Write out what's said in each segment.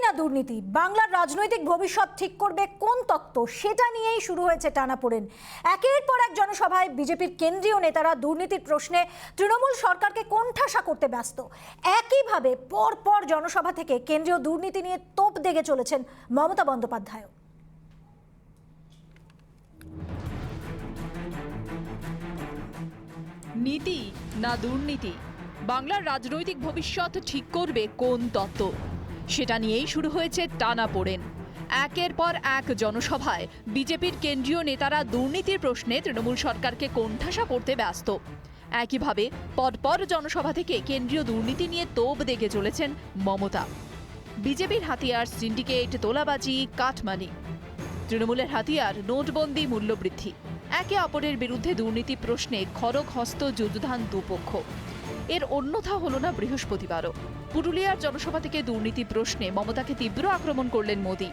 না দুর্নীতি, বাংলার রাজনৈতিক ভবিষ্যৎ ঠিক করবে কোন তত্ত্ব, সেটা নিয়েই শুরু হয়েছে টানাপোড়েন। একের পর এক জনসভায় বিজেপির কেন্দ্রীয় নেতারা দুর্নীতির প্রশ্নে তৃণমূল সরকারকে কোণঠাসা করতে ব্যস্ত। একইভাবে পরপর জনসভা থেকে কেন্দ্রীয় দুর্নীতি নিয়ে তোপ দেগে চলেছেন মমতা বন্দ্যোপাধ্যায়। নীতি না দুর্নীতি, বাংলার রাজনৈতিক ভবিষ্যৎ ঠিক করবে কোন তত্ত্ব, সেটা নিয়েই শুরু হয়েছে টানাপোড়েন। একের পর এক জনসভায় বিজেপির কেন্দ্রীয় নেতারা দুর্নীতির প্রশ্নে তৃণমূল সরকারকে কোণঠাসা করতে ব্যস্ত। একইভাবে পরপর জনসভা থেকে কেন্দ্রীয় দুর্নীতি নিয়ে তোপ দেগে চলেছেন মমতা। বিজেপির হাতিয়ার সিন্ডিকেট, তোলাবাজি, কাটমানি। তৃণমূলের হাতিয়ার নোটবন্দি, মূল্যবৃদ্ধি। একে অপরের বিরুদ্ধে দুর্নীতি প্রশ্নে খড়গহস্ত যুদ্ধধান দুপক্ষ। এর অন্যথা হলো না বৃহস্পতিবারও। পুরুলিয়ার জনসভা থেকে দুর্নীতি প্রশ্নে মমতাকে তীব্র আক্রমণ করলেন মোদী।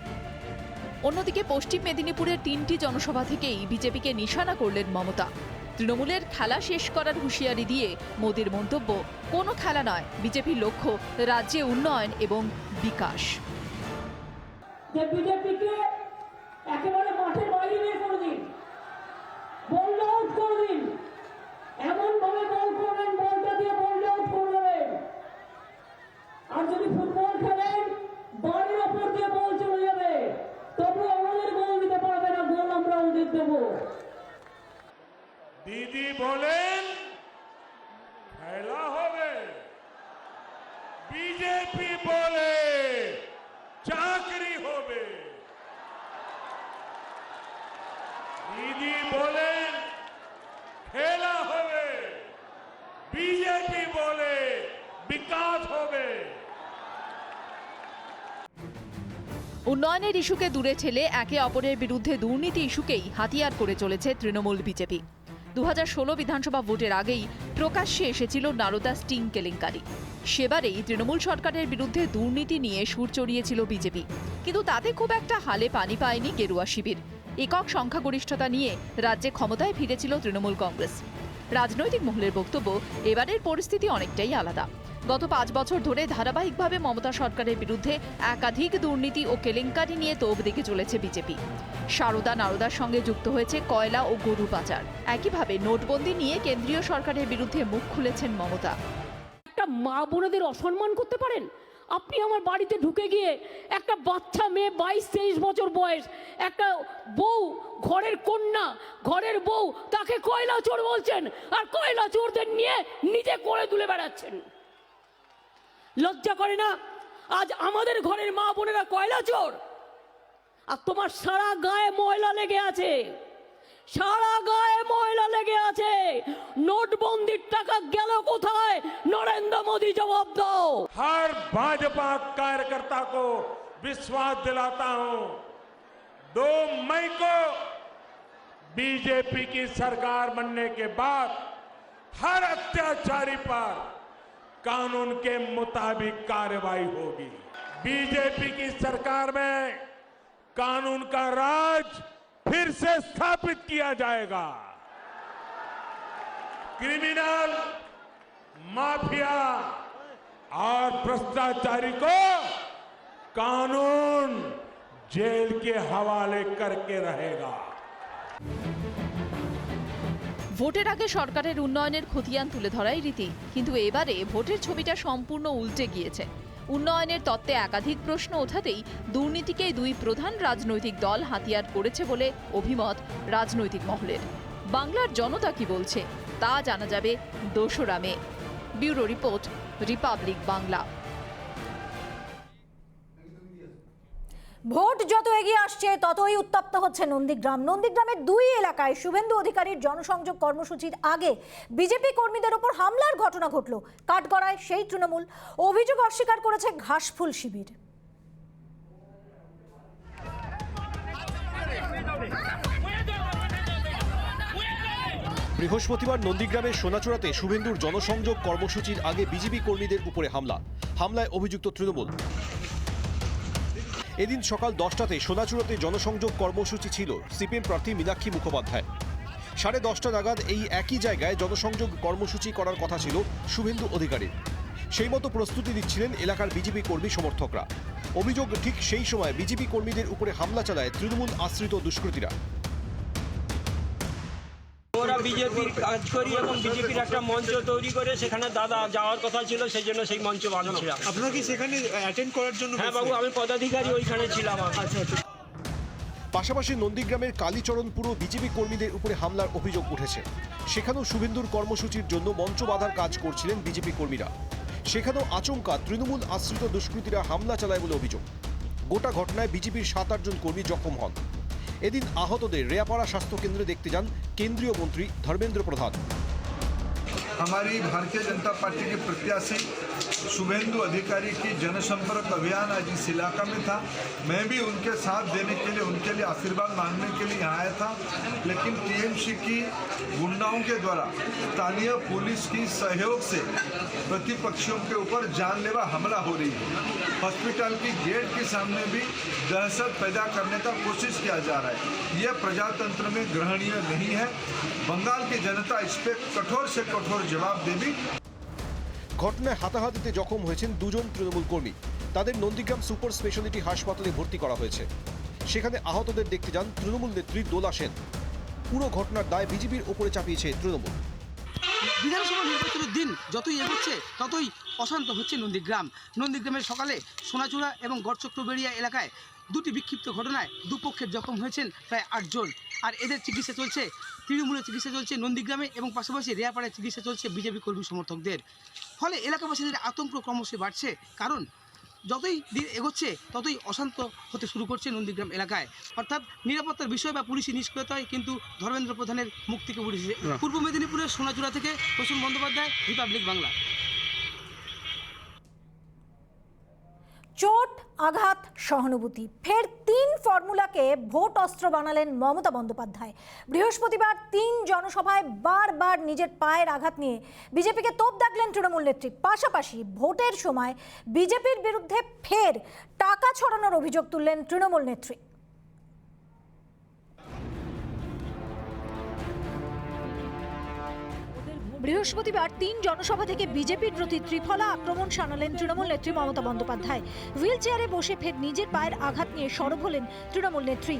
অন্যদিকে পশ্চিম মেদিনীপুরের 3টি জনসভা থেকেই বিজেপিকে নিশানা করলেন মমতা। তৃণমূলের খেলা শেষ করার হুঁশিয়ারি দিয়ে মোদীর মন্তব্য, কোনো খেলা নয়, বিজেপির লক্ষ্য রাজ্যে উন্নয়ন এবং বিকাশ। বিজেপিকে একেবারে মাঠের বাইরে বের করে দিন, বল আউট করে দিন, এমন ভাবে বল করবেন, বলটা দিয়ে বল আউট করে দেবেন। আর যদি ফুটবল খেলেন, বাড়ির ওপর দিয়ে বল চলে যাবে, তবু আমাদের গোল দিতে পারবে না, গোল আমরা ওদের দেবো। দিদি বলেন খেলা হবে, বিজেপি বলে চাকরি হবে। দিদি বলেন খেলা হবে, বিজেপি বলে বিকাশ হবে। উন্নয়নের ইস্যুকে দূরে ঠেলে একে অপরের বিরুদ্ধে দুর্নীতি ইস্যুকেই হাতিয়ার করে চলেছে তৃণমূল বিজেপি। 2016 বিধানসভা ভোটের আগেই প্রকাশ্যে এসেছিল নারদা স্টিং কেলেঙ্কারি। সেবারেই তৃণমূল সরকারের বিরুদ্ধে দুর্নীতি নিয়ে সুর চড়িয়েছিল বিজেপি, কিন্তু তাতে খুব একটা হালে পানি পায়নি গেরুয়া শিবির। একক সংখ্যাগরিষ্ঠতা নিয়ে রাজ্যে ক্ষমতায় ফিরেছিল তৃণমূল কংগ্রেস। রাজনৈতিক মহলের বক্তব্য, এবারের পরিস্থিতি অনেকটাই আলাদা। গত 5 বছর ধরে ধারাবাহিকভাবে মমতা সরকারের বিরুদ্ধে একাধিক দুর্নীতি ও কেলেঙ্কারি নিয়ে তোপ দেখে চলেছে বিজেপি। সারদা নারদার সঙ্গে যুক্ত হয়েছে কয়লা ও গরু পাচার। একইভাবে নোটবন্দি নিয়ে কেন্দ্রীয় সরকারের বিরুদ্ধে মুখ খুলেছেন মমতা। একটা মা বোনেদের অসম্মান করতে পারেন? আপনি আমার বাড়িতে ঢুকে গিয়ে একটা বাচ্চা মেয়ে 22-23 বছর বয়স, একটা বউ, ঘরের কন্যা, ঘরের বউ, তাকে কয়লা চোর বলছেন, আর কয়লা চোরদের নিয়ে নিজে করে তুলে বেড়াচ্ছেন। লজ্জা করে না? আজ আমাদের ঘরের মা বোনেরা কয়লা চোর, আর তোমার সারা গায়ে ময়লা লেগে আছে, সারা গায়ে ময়লা লেগে আছে। নোটবন্দির টাকা গেল কোথায়? নরেন্দ্র মোदी जवाब दो। हर भाजपा कार्यकर्ता को विश्वास दिलाता हूं, 2 मई को बीजेपी की सरकार बनने के बाद हर अत्याचारी पर कानून के मुताबिक कार्रवाई होगी। बीजेपी की सरकार में कानून का राज फिर से स्थापित किया जाएगा। क्रिमिनल, माफिया और भ्रष्टाचारी को कानून जेल के हवाले करके रहेगा। ভোটের আগে সরকারের উন্নয়নের খতিয়ান তুলে ধরাই রীতি, কিন্তু এবারে ভোটের ছবিটা সম্পূর্ণ উল্টে গিয়েছে। উন্নয়নের তত্ত্বে একাধিক প্রশ্ন ওঠাতেই দুর্নীতিকেই 2 প্রধান রাজনৈতিক দল হাতিয়ার করেছে বলে অভিমত রাজনৈতিক মহলের। বাংলার জনতা কি বলছে তা জানা যাবে 2রা May. Bureau report, Republic Bangla. Vote যত এগিয়ে আসছে ততই উত্তপ্ত হচ্ছে নন্দীগ্রাম। নন্দীগ্রামের 2 এলাকায় শুভেন্দু অধিকারীর জনসংযোগ কর্মসূচির আগে বিজেপি কর্মীদের ওপর হামলার ঘটনা ঘটল। কাঠগড়ায় সেই তৃণমূল। অভিযোগ অস্বীকার করেছে ঘাসফুল শিবির। বৃহস্পতিবার নন্দীগ্রামের সোনাচূড়াতে শুভেন্দুর জনসংযোগ কর্মসূচির আগে বিজেপি কর্মীদের উপরে হামলায় অভিযুক্ত তৃণমূল। এদিন সকাল 10টাতে সোনাচূড়াতে জনসংযোগ কর্মসূচি ছিল সিপিএম প্রার্থী মীনাক্ষী মুখোপাধ্যায়। 10:30 নাগাদ এই একই জায়গায় জনসংযোগ কর্মসূচি করার কথা ছিল শুভেন্দু অধিকারীর। সেই মতো প্রস্তুতি নিচ্ছিলেন এলাকার বিজেপি কর্মী সমর্থকরা। অভিযোগ, ঠিক সেই সময় বিজেপি কর্মীদের উপরে হামলা চালায় তৃণমূল আশ্রিত দুষ্কৃতীরা। ওরা বিজেপির কাজ করি এবং বিজেপির একটা মঞ্চ তৈরি করে সেখানে দাদা যাওয়ার কথা ছিল, সেই জন্য সেই মঞ্চ বানাচ্ছিলাম। আপনারা কি সেখানে অ্যাটেন্ড করার জন্য? হ্যাঁ বাবু, আমি পদাধিকারী ওইখানে ছিলাম। আচ্ছা আচ্ছা। পাশাপাশি নন্দীগ্রামের কালীচরণপুরও বিজেপি কর্মীদের উপরে হামলার অভিযোগ উঠেছে। সেখানেও শুভেন্দুর কর্মসূচির জন্য মঞ্চ বাঁধার কাজ করছিলেন বিজেপি কর্মীরা। সেখানেও আচমকা তৃণমূল আশ্রিত দুষ্কৃতীরা হামলা চালায় বলে অভিযোগ। গোটা ঘটনায় বিজেপির 7-8 জন কর্মী জখম হন। এদিন আহতদের রেয়াপাড়া স্বাস্থ্য কেন্দ্রে দেখতে যান কেন্দ্রীয় মন্ত্রী ধর্মেন্দ্র প্রধান। हमारी भारतीय जनता पार्टी के प्रत्याशी शुभेंदु अधिकारी की जनसंपर्क अभियान आज इस इलाका में था। मैं भी उनके साथ देने के लिए, उनके लिए आशीर्वाद मांगने के लिए यहाँ आया था, लेकिन टीएमसी की गुंडाओं के द्वारा स्थानीय पुलिस की सहयोग से प्रतिपक्षियों के ऊपर जानलेवा हमला हो रही है। हॉस्पिटल की गेट के सामने भी दहशत पैदा करने का कोशिश किया जा रहा है। यह प्रजातंत्र में ग्रहणीय नहीं है। बंगाल की जनता इस पर कठोर से कठोर जवाब देगी। ঘটনায় হাতাহাতিতে জখম হয়েছেন 2 জন তৃণমূল কর্মী। তাদের নন্দীগ্রাম সুপার স্পেশালিটি হাসপাতালে ভর্তি করা হয়েছে। সেখানে আহতদের দেখতে যান তৃণমূল নেত্রী দোলা সেন। পুরো ঘটনার দায় বিজেপির ওপরে চাপিয়েছে তৃণমূল। বিধানসভা নির্বাচনের দিন যতই এগোচ্ছে ততই অশান্ত হচ্ছে নন্দীগ্রামের সকালে সোনাচূড়া এবং গড়চক্রবেড়িয়া এলাকায় 2টি বিক্ষিপ্ত ঘটনায় দুপক্ষের জখম হয়েছেন প্রায় 8 জন। আর এদের চিকিৎসা চলছে, তৃণমূলের চিকিৎসা চলছে নন্দীগ্রামে, এবং পাশাপাশি রেয়াপাড়ায় চিকিৎসা চলছে বিজেপি কর্মী সমর্থকদের। ফলে এলাকাবাসীদের আতঙ্ক ক্রমশই বাড়ছে, কারণ যতই দিন এগোচ্ছে ততই অশান্ত হতে শুরু করছে নন্দীগ্রাম এলাকায়। অর্থাৎ নিরাপত্তার বিষয় বা পুলিশি নিষ্ক্রিয়তায় কিন্তু ধর্মেন্দ্র প্রধানের মুখ থেকে উঠেছে। পূর্ব মেদিনীপুরের সোনাচূড়া থেকে প্রসূন বন্দ্যোপাধ্যায়, রিপাবলিক বাংলা। চোট, আঘাত, সহানুভূতি, ফের 3 ফর্মুলাকে ভোট অস্ত্র বানালেন মমতা বন্দ্যোপাধ্যায়। বৃহস্পতিবার 3 জনসভায় বারবার নিজের পায়ের আঘাত নিয়ে বিজেপিকে তোপ দাগলেন তৃণমূল নেত্রী। পাশাপাশি ভোটের সময় বিজেপির বিরুদ্ধে ফের টাকা ছড়ানোর অভিযোগ তুললেন তৃণমূল নেত্রী। বৃহস্পতিবার 3 জনসভা থেকে বিজেপির প্রতি ত্রিফলা আক্রমণ শানালেন তৃণমূল নেত্রী মমতা বন্দ্যোপাধ্যায়। হুইল চেয়ারে বসে ফের নিজের পায়ের আঘাত নিয়ে সরব হলেন তৃণমূল নেত্রী।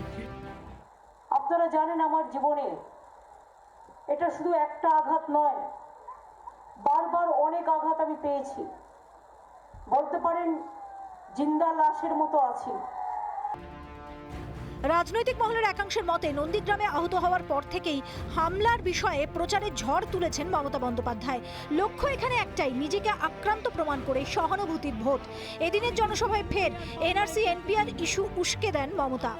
আপনারা জানেন আমার জীবনে এটা শুধু একটা আঘাত নয়, বারবার অনেক আঘাত আমি পেয়েছি। বলতে পারেন জিন্দা লাশের মতো আছি। রাজনৈতিক মহলের একাংশের মতে নন্দীগ্রামে আহত হওয়ার পর থেকেই হামলার বিষয়ে প্রচারে ঝড় তুলেছেন মমতা বন্দ্যোপাধ্যায়। লক্ষ্য এখানে একটাই, নিজেকে আক্রান্ত প্রমাণ করে সহানুভূতির ভোট। এদিনের জনসভায় ফের এনআরসি এনপিআর ইস্যু উস্কে দেন মমতা।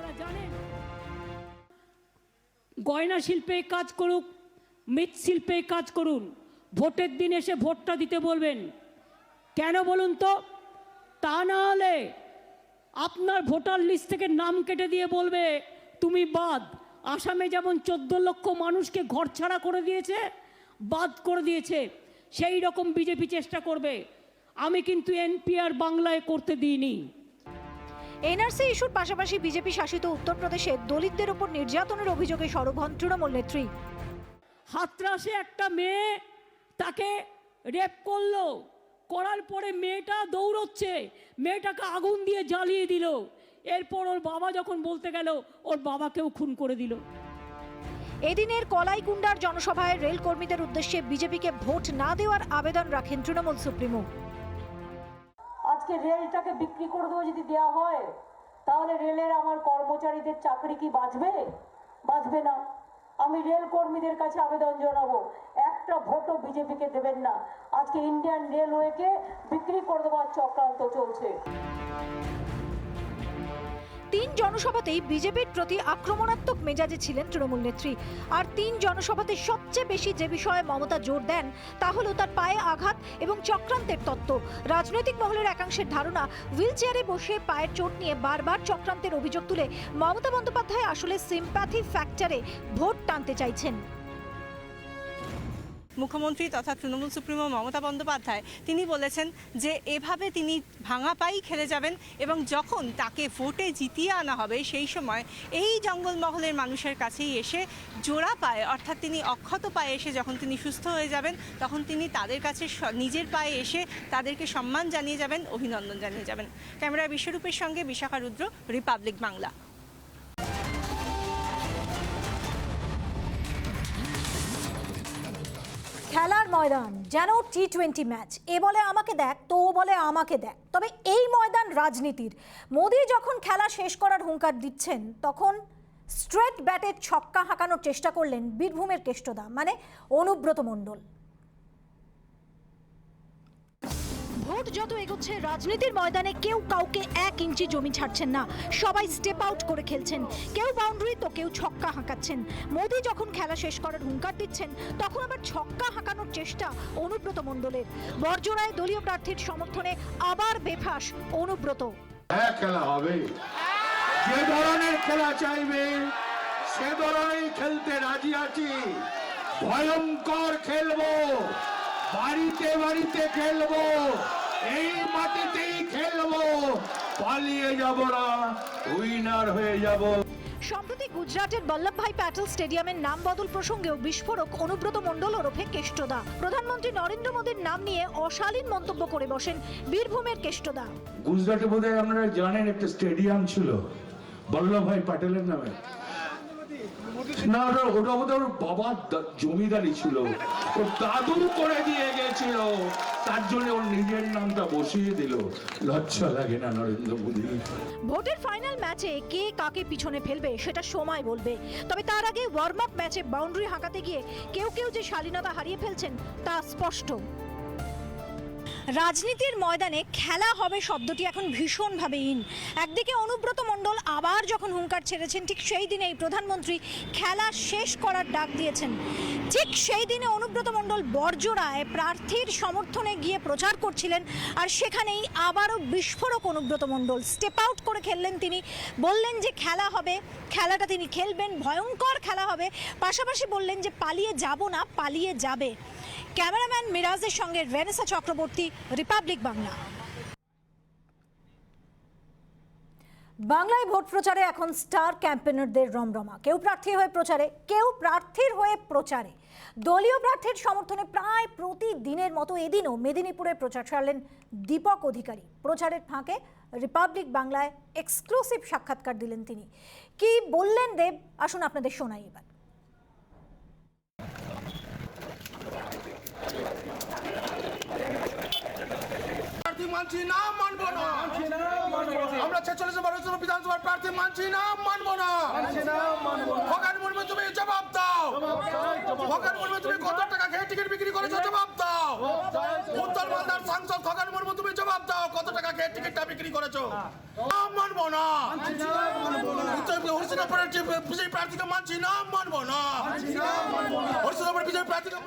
গয়না শিল্পে কাজ করুক, মৃৎশিল্পে কাজ করুন, ভোটের দিন এসে ভোটটা দিতে বলবেন। কেন বলুন তো? তা না হলে আপনার ভোটার লিস্ট থেকে নাম কেটে দিয়ে বলবে তুমি বাদ। আসামে যেমন 14 লক্ষ মানুষকে ঘরছাড়া করে দিয়েছে, বাদ করে দিয়েছে, সেই রকম বিজেপি চেষ্টা করবে। আমি কিন্তু এনপিআর বাংলায় করতে দিইনি। এনআরসি ইস্যুর পাশাপাশি বিজেপি শাসিত উত্তরপ্রদেশে দলিতদের উপর নির্যাতনের অভিযোগে সরব হন তৃণমূল নেত্রী। হাতরাসে একটা মেয়ে, তাকে রেপ করলো, করার পরে মেয়েটা দৌড়চ্ছে, মেয়েটাকে আগুন দিয়ে জ্বালিয়ে দিল। এরপর ওর বাবা যখন বলতে গেল, ওর বাবাকেও খুন করে দিল। এদিনের কলাইকুণ্ডার জনসভায় রেল কর্মীদের উদ্দেশ্যে বিজেপিকে ভোট না দেওয়ার আবেদন রাখেন তৃণমূল সুপ্রিমো। আজকে রেলটাকে বিক্রি করে দেওয়া যদি দেওয়া হয়, তাহলে রেলের আমার কর্মচারীদের চাকরি কি বাঁচবে? বাঁচবে না। আমি রেল কর্মীদের কাছে আবেদন জানাবো, একটা ভোটও বিজেপিকে দেবেন না। আজকে ইন্ডিয়ান রেলওয়েকে বিক্রি করে দেওয়ার চক্রান্ত চলছে। 3 জনসভাতেই বিজেপির প্রতি আক্রমণাত্মক মেজাজে ছিলেন তৃণমূল নেত্রী। আর 3 জনসভাতে সবচেয়ে বেশি যে বিষয়ে মমতা জোর দেন তা হলো তার পায়ে আঘাত এবং চক্রান্তের তত্ত্ব। রাজনৈতিক মহলের একাংশের ধারণা, হুইল চেয়ারে বসে পায়ের চোট নিয়ে বারবার চক্রান্তের অভিযোগ তুলে মমতা বন্দ্যোপাধ্যায় আসলে সিম্প্যাথি ফ্যাক্টরে ভোট টানতে চাইছেন। মুখ্যমন্ত্রী তথা তৃণমূল সুপ্রিমো মমতা বন্দ্যোপাধ্যায় তিনি বলেছেন যে এভাবে তিনি ভাঙা পাই খেলে যাবেন এবং যখন তাকে ভোটে জিতিয়ে আনা হবে সেই সময় এই জঙ্গলমহলের মানুষের কাছেই এসে জোড়া পায়ে অর্থাৎ তিনি অক্ষত পায়ে এসে যখন তিনি সুস্থ হয়ে যাবেন তখন তিনি তাদের কাছে নিজের পায়ে এসে তাদেরকে সম্মান জানিয়ে যাবেন, অভিনন্দন জানিয়ে যাবেন। ক্যামেরায় বিশ্বরূপের সঙ্গে বিশাখা রুদ্র, রিপাবলিক বাংলা। খেলার ময়দান যেন টি-20 ম্যাচ, এ বলে আমাকে দেখ তো ও বলে আমাকে দেখ। তবে এই ময়দান রাজনীতির। মোদি যখন খেলা শেষ করার হুঙ্কার দিচ্ছেন তখন স্ট্রেট ব্যাটে ছক্কা হাঁকানোর চেষ্টা করলেন বীরভূমের কেষ্টদা মানে অনুব্রত মণ্ডল। ভোট যত এগোচ্ছে রাজনীতির ময়দানে কেউ কাউকে 1 ইঞ্চি জমি ছাড়ছেন না, সবাই স্টেপ আউট করে খেলছেন। কেউ বাউন্ডারি তো কেউ ছক্কা হাঁকাচ্ছেন। মোদি যখন খেলা শেষ করার হুঙ্কার দিচ্ছেন তখন আবার ছক্কা হাঁকানোর চেষ্টা অনুব্রত মণ্ডলের। বড়জোড়ায় দলীয় প্রার্থীর সমর্থনে আবার বেফাঁস অনুব্রত। খেলা হবে, যে ধরনের খেলা চাইবে সে ধরনের খেলতে রাজি আছি। ভয়ঙ্কর খেলবো, বাড়িতে বাড়িতে খেলবো, এই মাটিতেই খেলবো, পালিয়ে যাব না, উইনার হয়ে যাব। সম্প্রতি গুজরাটের বল্লভভাই প্যাটেল স্টেডিয়ামের নাম বদল প্রসঙ্গেও বিস্ফোরক অনুব্রত মণ্ডল ওরফে কেষ্টদা। প্রধানমন্ত্রী নরেন্দ্র মোদীর নাম নিয়ে অশালীন মন্তব্য করে বসেন বীরভূমের কেষ্টদা। গুজরাটে বোধহয় আপনারা জানেন একটা স্টেডিয়াম ছিল বল্লভভাই প্যাটেলের নামে। না ওটা বোধহয় ওর বাবার জমিদারি ছিল, ওর দাদু করে দিয়ে গেছিল, তার জন্য ওর নিজের নামটা বসিয়ে দিল। লজ্জা লাগে না নরেন্দ্র মোদী? ভোটের ফাইনাল ম্যাচে কে কাকে পিছনে ফেলবে সেটা সময় বলবে। তবে তার আগে ওয়ার্ম আপ ম্যাচে বাউন্ডারি হাঁকাতে গিয়ে কেউ কেউ যে শালীনতা হারিয়ে ফেলছেন তা স্পষ্ট। রাজনীতির ময়দানে খেলা হবে শব্দটি এখন ভীষণভাবে ইন। একদিকে অনুব্রত মণ্ডল আবার যখন হুঙ্কার ছেড়েছেন ঠিক সেই দিনেই প্রধানমন্ত্রী খেলা শেষ করার ডাক দিয়েছেন। ঠিক সেই দিনে অনুব্রত মণ্ডল বড়জোড়ায় প্রার্থীর সমর্থনে গিয়ে প্রচার করছিলেন, আর সেখানেই আবারও বিস্ফোরক অনুব্রত মণ্ডল। স্টেপ আউট করে খেললেন তিনি, বললেন যে খেলা হবে, খেলাটা তিনি খেলবেন, ভয়ঙ্কর খেলা হবে। পাশাপাশি বললেন যে পালিয়ে যাব না, পালিয়ে যাবে। ক্যামেরাম্যান মিরাজের সঙ্গে রেনেসা চক্রবর্তী, রিপাবলিক বাংলা। বাংলায় ভোট প্রচারে এখন স্টার ক্যাম্পেনারদের রমরমা। কেউ প্রার্থী হয়ে প্রচারে, কেউ প্রার্থীর হয়ে প্রচারে। দলীয় প্রার্থীর সমর্থনে প্রায় প্রতিদিনের মতো এদিনও মেদিনীপুরে প্রচার সারলেন দীপক অধিকারী। প্রচারের ফাঁকে রিপাবলিক বাংলায় এক্সক্লুসিভ সাক্ষাৎকার দিলেন তিনি। কি বললেন দেব, আসুন আপনাদের শোনাই এবার। মানছি না, মানবো না। আমরা 46 বিধানসভার প্রার্থী মানছি না, মানবো না। খগেন মুর্মু তুমি জবাব দাও। খগেন মুর্মু তুমি কত টাকা খেয়ে টিকিট বিক্রি করেছো জবাব দাও। উত্তর মালদার সাংসদ খগেন মুর্মু তুমি জবাব দাও, কত টাকা খেয়ে টিকিটটা বিক্রি করেছো। মানবো না। হরিশ্চন্দ্রপুরের বিজেপি প্রার্থীকে মানছি না, মানবো না। হরিশ্চন্দ্রপুরের বিজেপি প্রার্থীকে।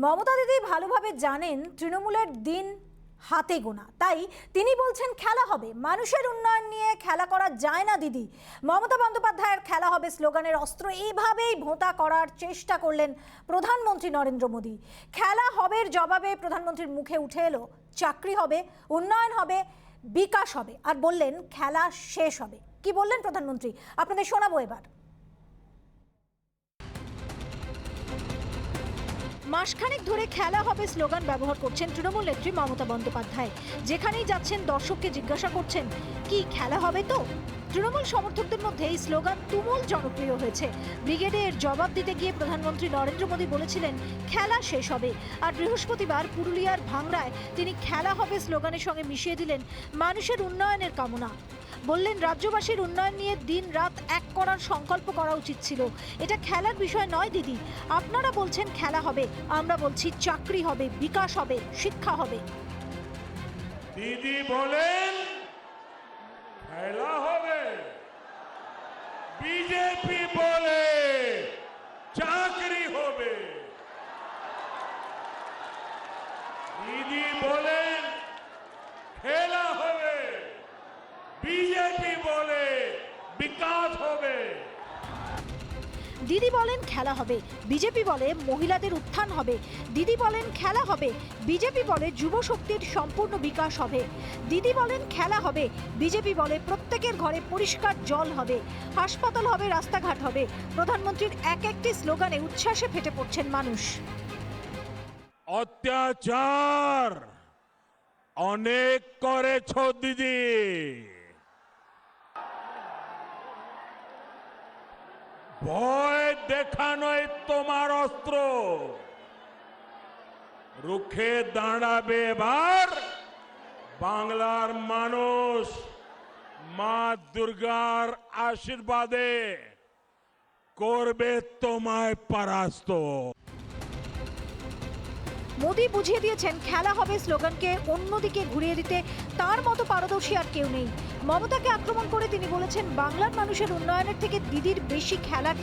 মমতা দিদি ভালোভাবে জানেন তৃণমূলের দিন হাতে গোনা, তাই তিনি বলছেন খেলা হবে। মানুষের উন্নয়ন নিয়ে খেলা করা যায় না দিদি। মমতা বন্দ্যোপাধ্যায়ের খেলা হবে স্লোগানের অস্ত্র এইভাবেই ভোঁতা করার চেষ্টা করলেন প্রধানমন্ত্রী নরেন্দ্র মোদী। খেলা হবের জবাবে প্রধানমন্ত্রীর মুখে উঠে এলো চাকরি হবে, উন্নয়ন হবে, বিকাশ হবে, আর বললেন খেলা শেষ হবে। কি বললেন প্রধানমন্ত্রী আপনাদের শোনাবো এবার। মাসখানেক ধরে খেলা হবে স্লোগান ব্যবহার করছেন তৃণমূল নেত্রী মমতা বন্দ্যোপাধ্যায়। যেখানেই যাচ্ছেন দর্শককে জিজ্ঞাসা করছেন কি খেলা হবে তো। তৃণমূল সমর্থকদের মধ্যে এই স্লোগান তুমুল জনপ্রিয় হয়েছে। ব্রিগেডে এর জবাব দিতে গিয়ে প্রধানমন্ত্রী নরেন্দ্র মোদী বলেছিলেন খেলা শেষ হবে। আর বৃহস্পতিবার পুরুলিয়ার ভাংড়ায় তিনি খেলা হবে স্লোগানের সঙ্গে মিশিয়ে দিলেন মানুষের উন্নয়নের কামনা। বললেন রাজ্যবাসীর উন্নয়ন নিয়ে দিন রাত এক করার সংকল্প করা উচিত ছিল। এটা খেলার বিষয় নয় দিদি। আপনারা বলছেন খেলা হবে, আমরা বলছি চাকরি হবে, বিকাশ হবে, শিক্ষা হবে। দিদি বলেন খেলা হবে, বিজেপি বলে চাকরি হবে। দিদি বলেন খেলা হবে, বিজেপি বলে বিকাশ হবে। দিদি বলেন খেলা হবে, বিজেপি বলে মহিলাদের উত্থান হবে। দিদি বলেন খেলা হবে, বিজেপি বলে যুব শক্তির সম্পূর্ণ বিকাশ হবে। দিদি বলেন খেলা হবে, বিজেপি বলে প্রত্যেকের ঘরে পরিষ্কার জল হবে, হাসপাতাল হবে, রাস্তাঘাট হবে। প্রধানমন্ত্রীর এক একটি স্লোগানে উচ্ছ্বাসে ফেটে পড়ছেন মানুষ। অত্যাচার অনেক করেছো দিদি, ভয় দেখানোই তোমার অস্ত্র। রুখে দাঁড়াবে এবার বাংলার মানুষ মা দুর্গার আশীর্বাদে, করবে তোমায় পরাস্ত। মোদী বুঝিয়ে দিয়েছেন খেলা হবে স্লোগানকে অন্যদিকে ঘুরিয়ে দিতে তার মতো পারদর্শী আর কেউ নেই। মমতাকে আক্রমণ করে তিনি বলেছেন বাংলার মানুষের উন্নয়নের থেকে দিদির বেশি খেলার